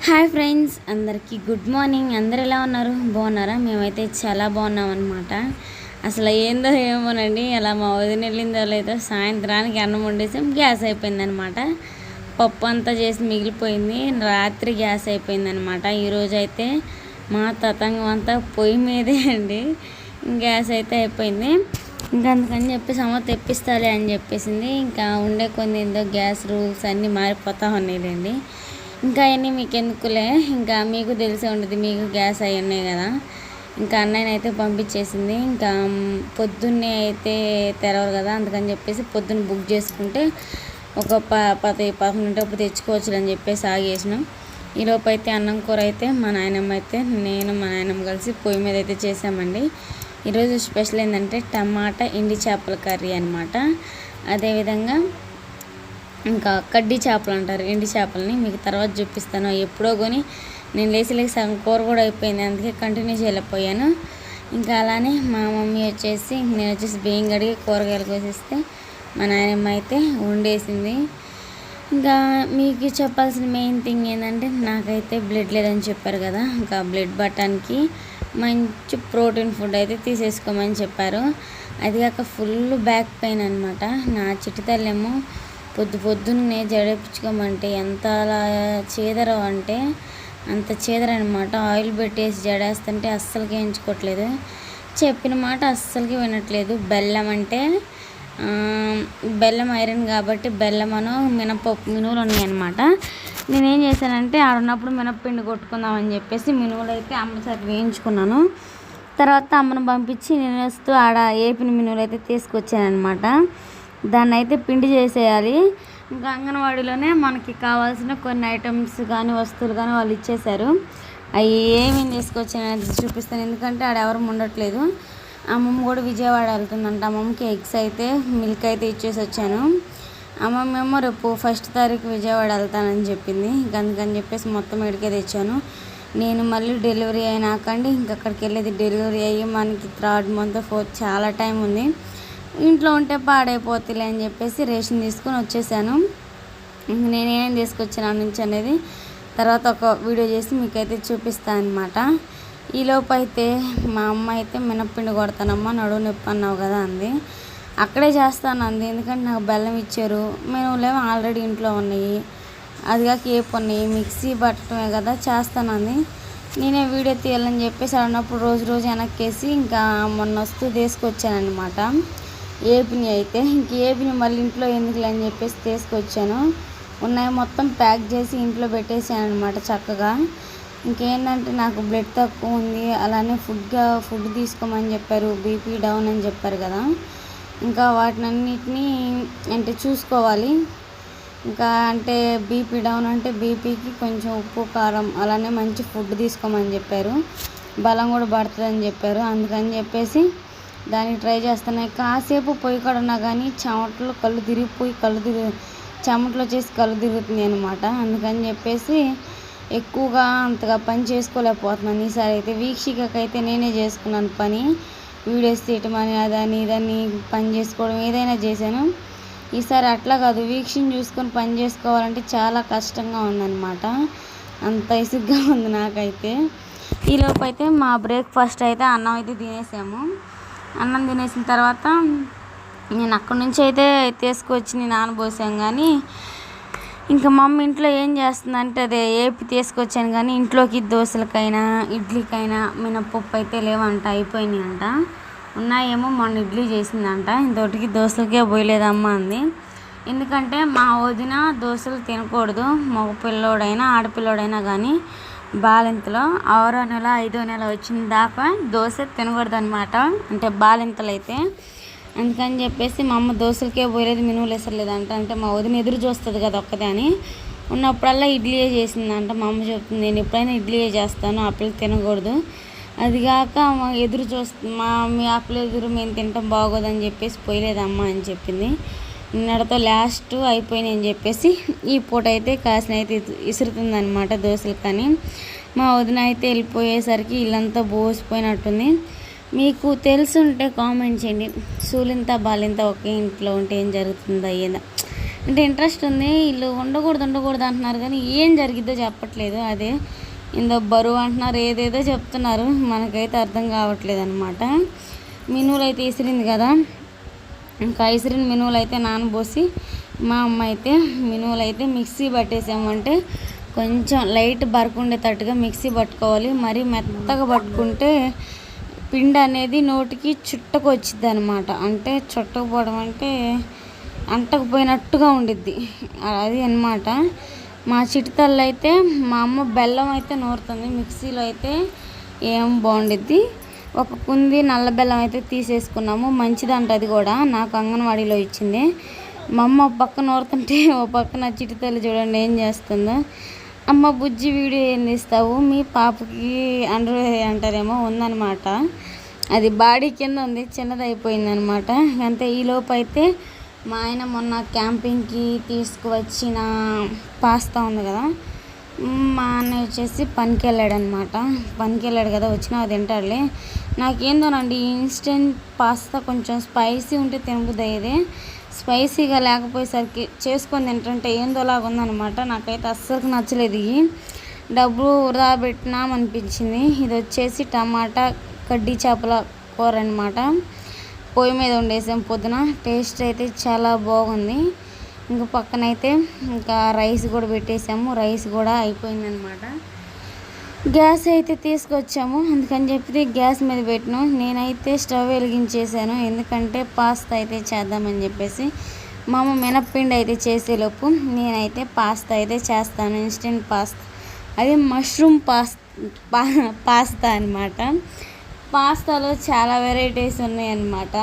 Hi friends, అందరికీ good morning. అందరు ఎలా ఉన్నారు? బాగున్నారా? మేమైతే చాలా బాగున్నాం అనమాట. అసలు ఏందో ఏమోనండి, అలా మా వదిన వెళ్ళిందో లేదో సాయంత్రానికి అన్నం వండేసాం, గ్యాస్ అయిపోయిందనమాట. పప్పు అంతా చేసి మిగిలిపోయింది, రాత్రి గ్యాస్ అయిపోయిందనమాట. ఈరోజు అయితే మా తతంగం అంతా పొయ్యి మీదే అండి. గ్యాస్ అయితే అయిపోయింది. ఇంకా అందుకని చెప్పేసి అమ్మ తెప్పిస్తాలే అని చెప్పేసింది. ఇంకా ఉండే కొన్ని ఏందో గ్యాస్ రూల్స్ అన్నీ మారిపోతూ ఉన్నాయండి. ఇంకా అవన్నీ మీకు ఎందుకులే, ఇంకా మీకు తెలిసే ఉండదు, మీకు గ్యాస్ అవి ఉన్నాయి కదా. ఇంకా అన్నయ్యని అయితే పంపించేసింది. ఇంకా పొద్దున్నే అయితే తెరవరు కదా, అందుకని చెప్పేసి పొద్దున్న బుక్ చేసుకుంటే ఒక 11 తెచ్చుకోవచ్చు అని చెప్పేసి ఆగేసినాం. ఈలోపు అయితే అన్నం కూర అయితే మా నాయనమ్మ అయితే నేను మా నాయనమ్మ కలిసి పొయ్యి మీద అయితే చేసామండి. ఈరోజు స్పెషల్ ఏంటంటే టమాటా ఎండి చేపల కర్రీ అనమాట. అదేవిధంగా ఇంకా కడ్డీ చేపలు అంటారు, ఎండి చేపలని మీకు తర్వాత చూపిస్తాను. ఎప్పుడో కొని నేను లేచి సగం కూర కూడా అయిపోయింది, అందుకే కంటిన్యూ చేయలేకపోయాను. ఇంకా అలానే మా మమ్మీ వచ్చేసి నేను వచ్చేసి బియ్యం కడిగి కూరగాయలు కోసిస్తే మా నాయనమ్మ అయితే వండేసింది. ఇంకా మీకు చెప్పాల్సిన మెయిన్ థింగ్ ఏంటంటే నాకైతే బ్లడ్ లేదని చెప్పారు కదా, ఇంకా బ్లడ్ పట్టడానికి మంచి ప్రోటీన్ ఫుడ్ అయితే తీసేసుకోమని చెప్పారు. అది కాక ఫుల్ బ్యాక్ పెయిన్ అనమాట. నా చిట్టి తల్లేమో పొద్దున్నే జడేపించుకోమంటే ఎంత అలా చీదరం అంటే అంత చీదరనమాట. ఆయిల్ పెట్టేసి జడేస్తుంటే అస్సలకి వేయించుకోవట్లేదు, చెప్పిన మాట అస్సలకి వినట్లేదు. బెల్లం అంటే బెల్లం ఐరన్ కాబట్టి బెల్లమను మినపప్పు మినువులు ఉన్నాయన్నమాట. నేనేం చేశానంటే ఆడున్నప్పుడు మినప్పిండి కొట్టుకుందామని చెప్పేసి మినువులు అయితే అమ్మసారి వేయించుకున్నాను. తర్వాత అమ్మను పంపించి నేను వస్తూ ఆడ ఏపిన మినువులు అయితే తీసుకొచ్చాను అనమాట. దాన్ని అయితే పిండి చేసేయాలి. ఇంకా అంగన్వాడీలోనే మనకి కావాల్సిన కొన్ని ఐటమ్స్ కానీ వస్తువులు కానీ వాళ్ళు ఇచ్చేశారు. అవి ఏమేమి తీసుకొచ్చానని చూపిస్తాను, ఎందుకంటే ఆడ ఎవరు ఉండట్లేదు. అమ్మమ్మ కూడా విజయవాడ వెళ్తుందంట. అమ్మమ్మకి ఎగ్స్ అయితే మిల్క్ అయితే ఇచ్చేసి వచ్చాను. అమ్మమ్మ ఏమో రేపు 1వ తారీఖు విజయవాడ వెళ్తానని చెప్పింది. ఇంక అందుకని చెప్పేసి మొత్తం ఎడికే తెచ్చాను. నేను మళ్ళీ డెలివరీ అయినాకండి ఇంక అక్కడికి వెళ్ళేది. డెలివరీ అయ్యి మనకి 3rd month 4th చాలా టైం ఉంది. ఇంట్లో ఉంటే పాడైపోతులే అని చెప్పేసి రేషన్ తీసుకొని వచ్చేసాను. నేనేం తీసుకొచ్చాను నుంచి అనేది తర్వాత ఒక వీడియో చేసి మీకైతే చూపిస్తాను అనమాట. ఈలోపు అయితే మా అమ్మ అయితే మినప్పిండి కొడతానమ్మా, నడువు నొప్పి అన్నావు కదా అంది. అక్కడే చేస్తాను అంది, ఎందుకంటే నాకు బెల్లం ఇచ్చారు. మినువులేమో ఆల్రెడీ ఇంట్లో ఉన్నాయి, అది కాక ఏపు ఉన్నాయి, మిక్సీ పట్టడమే కదా చేస్తానంది. నేనే వీడియో తీయాలని చెప్పేసి అన్నప్పుడు రోజు వెనక్కేసి ఇంకా మొన్న వస్తూ తీసుకొచ్చానమాట. ఏపిని అయితే ఇంక ఏపిని మళ్ళీ ఇంట్లో ఎందుకులే అని చెప్పేసి తీసుకొచ్చాను. ఉన్నాయి మొత్తం ప్యాక్ చేసి ఇంట్లో పెట్టేసాను అనమాట చక్కగా. ఇంకేంటంటే నాకు బ్లడ్ తక్కువ ఉంది, అలానే ఫుడ్ తీసుకోమని చెప్పారు, బీపీ డౌన్ అని చెప్పారు కదా. ఇంకా వాటినన్నిటినీ అంటే చూసుకోవాలి. ఇంకా అంటే బీపీ డౌన్ అంటే బీపీకి కొంచెం ఉప్పు కారం అలానే మంచి ఫుడ్ తీసుకోమని చెప్పారు, బలం కూడా పడుతుందని చెప్పారు. అందుకని చెప్పేసి దానికి ట్రై చేస్తున్నాయి. కాసేపు పొయ్యి కడున్నా కానీ చెమటలు కళ్ళు తిరిగిపోయి చెమటలు వచ్చేసి కళ్ళు తిరుగుతుంది అనమాట. అందుకని చెప్పేసి ఎక్కువగా అంతగా పని చేసుకోలేకపోతున్నాను. ఈసారి అయితే వీక్షికకైతే నేనే చేసుకున్నాను పని, వీడియోస్ తీయటం అని అదని ఇదని పని చేసుకోవడం ఏదైనా చేశాను. ఈసారి అట్లా కాదు, వీక్షని చూసుకొని పని చేసుకోవాలంటే చాలా కష్టంగా ఉందన్నమాట. అంత ఇసుగ్గా ఉంది నాకైతే. ఈలోపు అయితే మా బ్రేక్ఫాస్ట్ అయితే అన్నం అయితే తినేసాము. అన్నం తినేసిన తర్వాత నేను అక్కడి నుంచి అయితే తీసుకొచ్చి నేను నానబోసాను. కానీ ఇంకా మమ్మీ ఇంట్లో ఏం చేస్తుందంటే అదే ఏపి తీసుకొచ్చాను, కానీ ఇంట్లోకి దోశలకైనా ఇడ్లీకైనా మినపప్పు అయితే లేవంట, అయిపోయినాయి అంట. ఉన్నాయేమో మొన్న ఇడ్లీ చేసిందంట, ఇంతటికి దోశలకే పోయలేదమ్మా అంది. ఎందుకంటే మా వదిన దోశలు తినకూడదు, మగ పిల్లోడైనా ఆడపిల్లోడైనా కానీ బాలింతలో 6వ నెల 5వ నెల వచ్చిన దాకా దోశ తినకూడదు అనమాట, అంటే బాలింతలు అయితే. అందుకని చెప్పేసి మా అమ్మ దోశలకే పోయలేదు, మినువులు వేసలేదంట. అంటే మా వదిన ఎదురు చూస్తుంది కదా ఒక్కదే అని, ఉన్నప్పుడల్లా ఇడ్లీయే చేసిందంట. మా అమ్మ చెప్తుంది, నేను ఎప్పుడైనా ఇడ్లీయే చేస్తాను, ఆ పిల్లలు తినకూడదు. అది కాక ఎదురు చూస్తుంది, మీ ఆ పిల్ల ఎదురు మేము తింటాం బాగోదని చెప్పేసి పోయలేదమ్మా అని చెప్పింది. నిన్నటితో లాస్ట్ అయిపోయినాయి అని చెప్పేసి ఈ పూట అయితే కాసిన అయితే ఇసురుతుందనమాట దోశలు. కానీ మా వదిన అయితే వెళ్ళిపోయేసరికి ఇల్లంతా బోసిపోయినట్టుంది. మీకు తెలుసుంటే కామెంట్ చేయండి, సూలింత బాలింత ఒకే ఇంట్లో ఉంటే ఏం జరుగుతుందో ఏదో అంటే ఇంట్రెస్ట్ ఉంది. వీళ్ళు ఉండకూడదు అంటున్నారు కానీ ఏం జరిగిద్దో చెప్పట్లేదు. అదే ఇందో బరువు అంటున్నారు, ఏదేదో చెప్తున్నారు, మనకైతే అర్థం కావట్లేదు అనమాట. మినువులు అయితే ఇసిరింది కదా, ఇంకా ఇసిరిన మినువులు అయితే నానబోసి మా అమ్మ అయితే మినువులు అయితే మిక్సీ పట్టేసామంటే కొంచెం లైట్ బరకుండేటట్టుగా మిక్సీ పట్టుకోవాలి. మరీ మెత్తగా పట్టుకుంటే పిండి అనేది నోటికి చుట్టకు వచ్చిద్ది అనమాట. అంటే చుట్టకపోవడం అంటే అంటకపోయినట్టుగా ఉండిద్ది, అది అన్నమాట. మా చిటితల్లి అయితే మా అమ్మ బెల్లం అయితే నూరుతుంది. మిక్సీలో అయితే ఏం బాగుండిద్ది. ఒక కుంది నల్ల బెల్లం అయితే తీసేసుకున్నాము, మంచిదంట అది కూడా, నాకు అంగన్వాడీలో ఇచ్చింది. మా అమ్మ ఒక పక్క నూరుతుంటే ఓ పక్క నా చిటితల్లి చూడండి ఏం చేస్తుందో. అమ్మ బుజ్జి వీడియో ఏం తీస్తావు, మీ పాపకి అండర్ అంటారేమో ఉందన్నమాట. అది బాడీ కింద ఉంది, చిన్నది అయిపోయింది అనమాట. అంతే. ఈలోపు అయితే మా ఆయన మొన్న క్యాంపింగ్కి తీసుకువచ్చిన పాస్తా ఉంది కదా, మా అన్నయ్య వచ్చేసి పనికి వెళ్ళాడు అనమాట. పనికి వెళ్ళాడు కదా, వచ్చినా అది తింటాడులే. నాకేందోనండి ఇన్స్టెంట్ పాస్తా కొంచెం స్పైసీ ఉంటే తినబుద్ది అయ్యేది, స్పైసీగా లేకపోయేసరికి చేసుకొని తింటుంటే ఏందోలాగా ఉందనమాట. నాకైతే అస్సలు నచ్చలేదు. ఇవి డబ్బులు వృధా పెట్టినామనిపించింది. ఇది వచ్చేసి టమాటా కడ్డీ చేపల కూర అనమాట. పొయ్యి మీద వండేసాం పొద్దున. టేస్ట్ అయితే చాలా బాగుంది. ఇంక పక్కనైతే ఇంకా రైస్ కూడా పెట్టేసాము, రైస్ కూడా అయిపోయిందనమాట. గ్యాస్ అయితే తీసుకొచ్చాము, అందుకని చెప్పి గ్యాస్ మీద పెట్టినాం. నేనైతే స్టవ్ వెలిగించేసాను, ఎందుకంటే పాస్తా అయితే చేద్దామని చెప్పేసి. మా అమ్మ మినప్పిండి అయితే చేసేలోపు నేనైతే పాస్తా అయితే చేస్తాను, ఇన్స్టెంట్ పాస్తా. అది మష్రూమ్ పాస్తా అనమాట. పాస్తాలో చాలా వెరైటీస్ ఉన్నాయన్నమాట.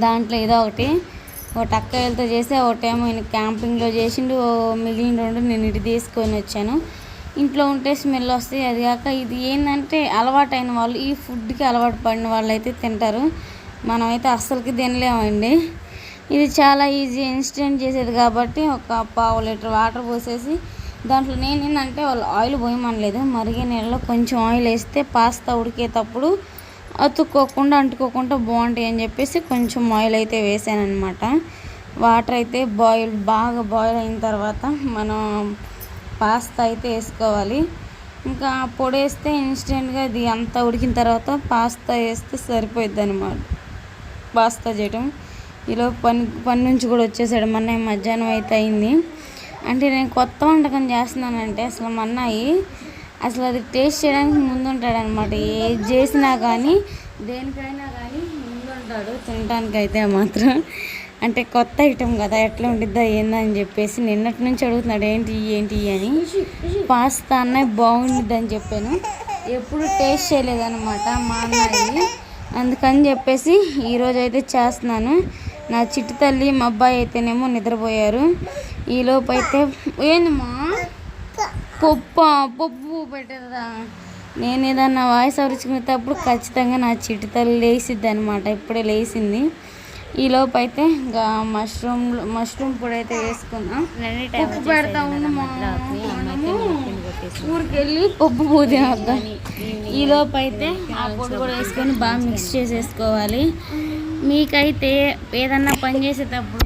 దాంట్లో ఏదో ఒకటి అక్కయ్యలతో చేసి, ఒకటేమో ఈయన క్యాంపింగ్లో చేసిండు, మిగిలిన రెండు నేను ఇటు తీసుకొని వచ్చాను. ఇంట్లో ఉంటే స్మెల్ వస్తాయి. అది కాక ఇది ఏంటంటే అలవాటైన వాళ్ళు, ఈ ఫుడ్కి అలవాటు పడిన వాళ్ళు అయితే తింటారు, మనమైతే అస్సలకి తినలేమండి. ఇది చాలా ఈజీ, ఇన్స్టెంట్ చేసేది కాబట్టి ఒక 1/2 లీటర్ వాటర్ పోసేసి దాంట్లో నేను ఏంటంటే వాళ్ళు ఆయిల్ పోయమనలేదు, మరిగే నీళ్ళలో కొంచెం ఆయిల్ వేస్తే పాస్తా ఉడికేటప్పుడు అతుక్కోకుండా అంటుకోకుండా బాగుంటాయి అని చెప్పేసి కొంచెం ఆయిల్ అయితే వేసాను అనమాట. వాటర్ అయితే బాగా బాయిల్ అయిన తర్వాత మనం పాస్తా అయితే వేసుకోవాలి. ఇంకా పొడి వేస్తే ఇన్స్టెంట్గా ఇది అంతా ఉడికిన తర్వాత పాస్తా వేస్తే సరిపోద్ది అనమాట పాస్తా చేయటం. ఈలో పని నుంచి కూడా వచ్చేసాడు మా అన్నయ్య, మధ్యాహ్నం అయితే అయింది. అంటే నేను కొత్త వంటకం చేస్తున్నానంటే అసలు మా అన్నయ్య అసలు అది టేస్ట్ చేయడానికి ముందుంటాడు అనమాట. ఏది చేసినా కానీ దేనికైనా కానీ ముందుంటాడు తినడానికైతే మాత్రం. అంటే కొత్త ఐటెం కదా, ఎట్లా ఉండిద్దా ఏందని చెప్పేసి నిన్నటి నుంచి అడుగుతున్నాడు ఏంటి అని. పాస్తా అన్నయ్య బాగుండిద్ది అని చెప్పాను, ఎప్పుడు టేస్ట్ చేయలేదన్నమాట మా అన్నయ్య, అందుకని చెప్పేసి ఈరోజు అయితే చేస్తున్నాను. నా చిట్టి తల్లి మా అబ్బాయి అయితేనేమో నిద్రపోయారు. ఈలోపు అయితే ఏందమ్మా పప్పు పెట్టేదా, నేను ఏదన్నా వాయిస్ అరుచుకునేటప్పుడు ఖచ్చితంగా నా చిట్టి తల్లి లేసిద్ది అనమాట. ఇప్పుడే లేచింది. ఈలోపు అయితే ఇంకా మష్రూమ్ పొడి అయితే వేసుకున్నాం. పప్పు పెడతా ఉన్నాము, ఊరికి వెళ్ళి పప్పు పూజ. ఈలోపు అయితే ఆ పొడి కూడా వేసుకొని బాగా మిక్స్ చేసేసుకోవాలి. మీకైతే ఏదన్నా పని చేసేటప్పుడు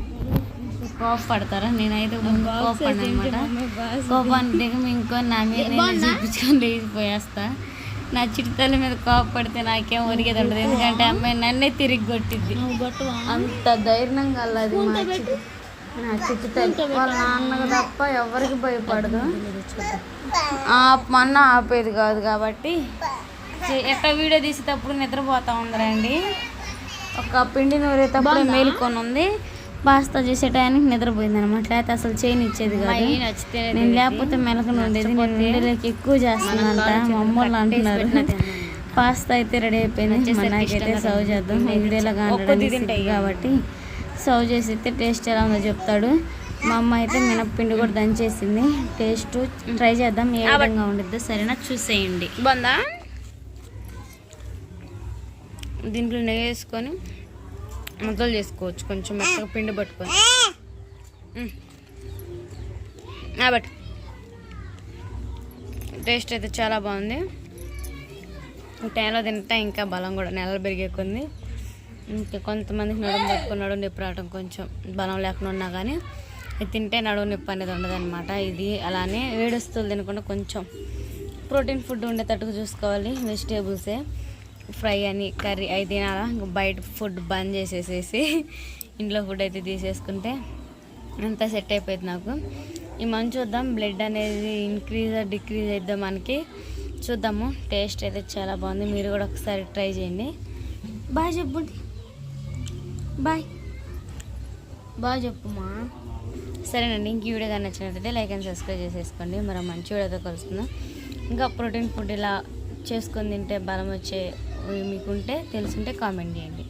కోపడతారా? నేనైతే కోపపడ్డా అనమాట. కోపానికి ఇంకో నా మీద చూపించుకొని లేచిపోయేస్తా. నా చిటితల్లి మీద కోపపడితే నాకేం ఒరిగేది ఉండదు, ఎందుకంటే అమ్మాయి నన్నే తిరిగి కొట్టిద్ది, అంత ధైర్యంగా అల్లది నా చిటితల్లి. వాళ్ళ నాన్నకు తప్ప ఎవరికి భయపడదు, ఆపమన్నా ఆపేది కాదు. కాబట్టి ఎట్లా వీడియో తీసేటప్పుడు నిద్రపోతా ఉందిరండి. ఒక పిండి నూరేటప్పుడు మేలుకొని ఉంది, పాస్తా చేసే టైంకి నిద్రపోయింది అనమాట. లేకపోతే అసలు చేయనిచ్చేది కాదు. నేను లేకపోతే మెలకన ఉండేది. నేను వీడియోలోకి ఎక్కువ చేస్తున్నానంట మా అమ్మోళ్ళు అంటున్నారు. పాస్తా అయితే రెడీ అయిపోయింది. నాకైతే సర్వ్ చేద్దాం. వీడియోలో కానీ కాబట్టి సర్వ్ చేసి అయితే టేస్ట్ ఎలా ఉందో చెప్తాడు. మా అమ్మ అయితే మినప్పిండి కూడా దంచేసింది. టేస్ట్ ట్రై చేద్దాం ఏ విధంగా ఉండిద్దో. సరేనా, చూసేయండి. బాగుందా? దీంట్లో నెయ్యి వేసుకొని ముద్దలు చేసుకోవచ్చు, కొంచెం మెత్తగా పిండి పట్టుకొని. బట్ టేస్ట్ అయితే చాలా బాగుంది. ఈ టైంలో తింటే ఇంకా బలం కూడా నెలలు పెరిగే కొంది. ఇంకా కొంతమందికి నడుము పట్టుకుని నడుము నొప్పి రావడం కొంచెం బలం లేకుండా ఉన్నా కానీ ఇది తింటే నడువు నొప్పి అనేది ఉండదన్నమాట. ఇది అలానే వేడొస్తువులు తినకుండా కొంచెం ప్రోటీన్ ఫుడ్ ఉండేటట్టుగా చూసుకోవాలి. వెజిటేబుల్సే ఫ్రై అని కర్రీ అవి తినాలా. ఇంకా బయట ఫుడ్ బంద్ చేసేసేసి ఇంట్లో ఫుడ్ అయితే తీసేసుకుంటే అంతా సెట్ అయిపోయింది నాకు. ఈ మంచి చూద్దాం బ్లడ్ అనేది ఇంక్రీజ్ డిక్రీజ్ అయిద్దాం మనకి. చూద్దాము. టేస్ట్ అయితే చాలా బాగుంది. మీరు కూడా ఒకసారి ట్రై చేయండి. బాయ్ చెప్పండి. బాయ్ బాగా చెప్పుమా. సరేనండి. ఇంక ఈ వీడియో కానీ నచ్చినట్లయితే లైక్ అండ్ సబ్స్క్రైబ్ చేసేసుకోండి. మరి మంచి వీడియోతో కలుసుకుందాం. ఇంకా ప్రోటీన్ ఫుడ్ ఇలా చేసుకొని తింటే బలం వచ్చే మీకుంటే తెలుసుంటే కామెంట్ చేయండి.